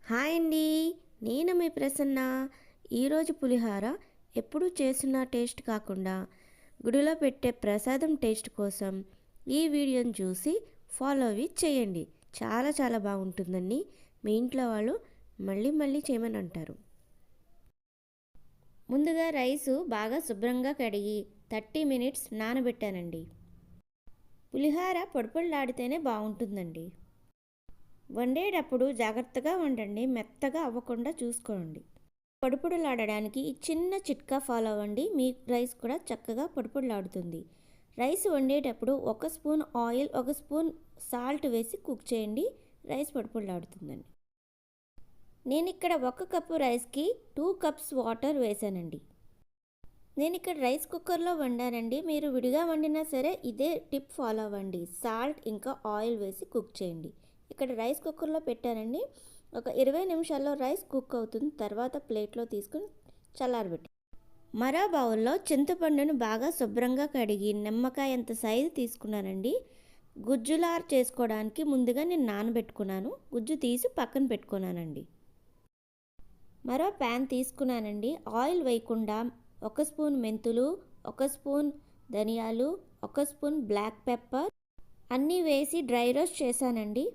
Hi అండి, నేను మీ ప్రసన్న. ఈరోజు పులిహార ఎప్పుడు చేస్తున్న టేస్ట్ కాకుండా గుడిలో పెట్టే ప్రసాదం టేస్ట్ కోసం ఈ వీడియోని చూసి ఫాలో అవి చేయండి. చాలా చాలా బాగుంటుందండి. మీ ఇంట్లో వాళ్ళు మళ్ళీ మళ్ళీ చేయమని అంటారు. ముందుగా రైసు బాగా శుభ్రంగా కడిగి 30 మినిట్స్ నానబెట్టానండి. పులిహార పొడిపొడిలాడితేనే బాగుంటుందండి. వండేటప్పుడు జాగ్రత్తగా వండండి, మెత్తగా అవ్వకుండా చూసుకోండి. పొడిపొడిలాడడానికి ఈ చిన్న చిట్కా ఫాలో అవ్వండి, మీ రైస్ కూడా చక్కగా పొడిపొడిలాడుతుంది. రైస్ వండేటప్పుడు 1 స్పూన్ ఆయిల్ 1 స్పూన్ సాల్ట్ వేసి కుక్ చేయండి, రైస్ పొడిపొడిలాడుతుందండి. నేను ఇక్కడ 1 కప్పు రైస్కి 2 కప్స్ వాటర్ వేసానండి. నేను ఇక్కడ రైస్ కుక్కర్లో వండానండి, మీరు విడిగా వండినా సరే ఇదే టిప్ ఫాలో అవ్వండి. సాల్ట్ ఇంకా ఆయిల్ వేసి కుక్ చేయండి. ఇక్కడ రైస్ కుక్కర్లో పెట్టానండి. ఒక 20 నిమిషాల్లో రైస్ కుక్ అవుతుంది. తర్వాత ప్లేట్లో తీసుకుని చల్లారబెట్టి మరో బౌల్లో చింతపండును బాగా శుభ్రంగా కడిగి నిమ్మకాయ అంత సైజు తీసుకున్నానండి. గుజ్జులారు చేసుకోవడానికి ముందుగా నేను నానబెట్టుకున్నాను. గుజ్జు తీసి పక్కన పెట్టుకున్నానండి. మరో ప్యాన్ తీసుకున్నానండి. ఆయిల్ వేయకుండా 1 స్పూన్ మెంతులు, 1 స్పూన్ ధనియాలు, 1 స్పూన్ బ్లాక్ పెప్పర్ అన్నీ వేసి డ్రై రోస్ట్ చేశానండి.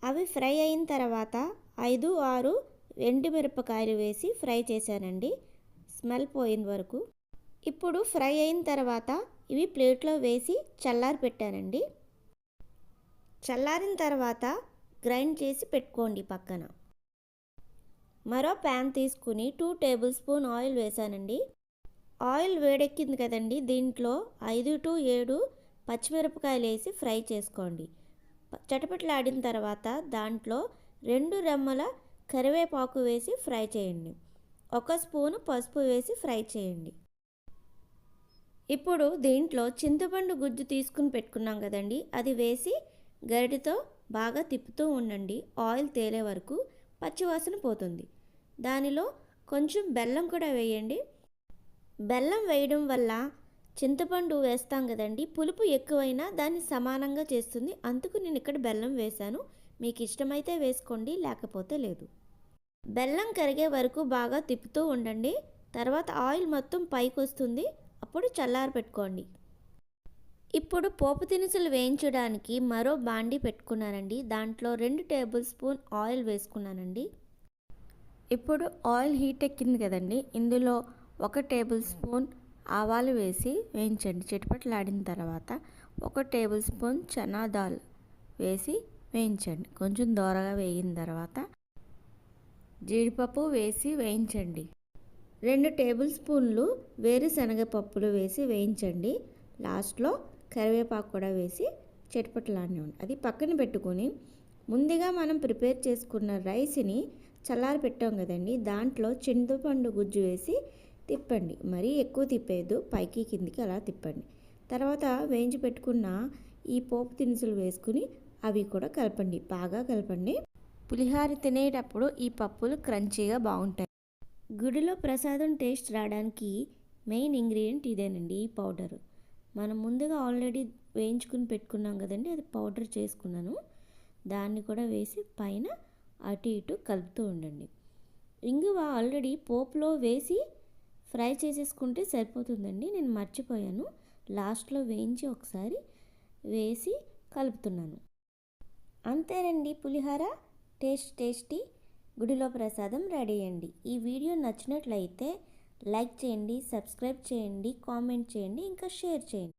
అవి ఫ్రై అయిన తర్వాత 5-6 ఎండుమిరపకాయలు వేసి ఫ్రై చేశానండి, స్మెల్ పోయిన వరకు. ఇప్పుడు ఫ్రై అయిన తర్వాత ఇవి ప్లేట్లో వేసి చల్లారి పెట్టానండి. చల్లారిన తర్వాత గ్రైండ్ చేసి పెట్టుకోండి పక్కన. మరో ప్యాన్ తీసుకుని 2 టేబుల్ స్పూన్ ఆయిల్ వేసానండి. ఆయిల్ వేడెక్కింది కదండి, దీంట్లో 5-7 పచ్చిమిరపకాయలు వేసి ఫ్రై చేసుకోండి. చటపట్లాడిన తర్వాత దాంట్లో 2 రెమ్మల కరివేపాకు వేసి ఫ్రై చేయండి. 1 స్పూను పసుపు వేసి ఫ్రై చేయండి. ఇప్పుడు దీంట్లో చింతపండు గుజ్జు తీసుకుని పెట్టుకున్నాం కదండి, అది వేసి గరిటెతో బాగా తిప్పుతూ ఉండండి. ఆయిల్ తేలే వరకు, పచ్చివాసన పోతుంది. దానిలో కొంచెం బెల్లం కూడా వేయండి. బెల్లం వేయడం వల్ల చింతపండు వేస్తాం కదండి, పులుపు ఎక్కువైనా దాన్ని సమానంగా చేస్తుంది. అందుకు నేను ఇక్కడ బెల్లం వేశాను. మీకు ఇష్టమైతే వేసుకోండి, లేకపోతే లేదు. బెల్లం కరిగే వరకు బాగా తిప్పుతూ ఉండండి. తర్వాత ఆయిల్ మొత్తం పైకి వస్తుంది, అప్పుడు చల్లారి పెట్టుకోండి. ఇప్పుడు పోపు దినుసులు వేయించడానికి మరో బాండి పెట్టుకున్నానండి. దాంట్లో 2 టేబుల్ స్పూన్ ఆయిల్ వేసుకున్నానండి. ఇప్పుడు ఆయిల్ హీట్ ఎక్కింది కదండి, ఇందులో 1 టేబుల్ స్పూన్ ఆవాలు వేసి వేయించండి. చిటపటలాడిన తర్వాత 1 టేబుల్ స్పూన్ చనా దాల్ వేసి వేయించండి. కొంచెం దోరగా వేగిన తర్వాత జీడిపప్పు వేసి వేయించండి. 2 టేబుల్ స్పూన్లు వేరుశనగ పప్పులు వేసి వేయించండి. లాస్ట్లో కరివేపాకు కూడా వేసి చిటపటలాడినండి. అది పక్కన పెట్టుకొని ముందుగా మనం ప్రిపేర్ చేసుకున్న రైస్ని చల్లారి పెట్టాం కదండి, దాంట్లో చింతపండు గుజ్జు వేసి తిప్పండి. మరీ ఎక్కువ తిప్పేయద్దు, పైకి కిందికి అలా తిప్పండి. తర్వాత వేయించి పెట్టుకున్న ఈ పోపు దినుసులు వేసుకుని అవి కూడా కలపండి, బాగా కలపండి. పులిహార తినేటప్పుడు ఈ పప్పులు క్రంచీగా బాగుంటాయి. గుడిలో ప్రసాదం టేస్ట్ రావడానికి మెయిన్ ఇంగ్రీడియంట్ ఇదేనండి, ఈ పౌడరు. మనం ముందుగా ఆల్రెడీ వేయించుకుని పెట్టుకున్నాం కదండి, అది పౌడర్ చేసుకున్నాను. దాన్ని కూడా వేసి పైన అటు ఇటు కలుపుతూ ఉండండి. ఇంగువ ఆల్రెడీ పోపులో వేసి ఫ్రై చేసేసుకుంటే సరిపోతుందండి. నేను మర్చిపోయాను, లాస్ట్లో వేయించి ఒకసారి వేసి కలుపుతున్నాను. అంతేనండి, పులిహార టేస్టీ గుడిలో ప్రసాదం రెడీ అండి. ఈ వీడియో నచ్చినట్లయితే లైక్ చేయండి, సబ్స్క్రైబ్ చేయండి, కామెంట్ చేయండి, ఇంకా షేర్ చేయండి.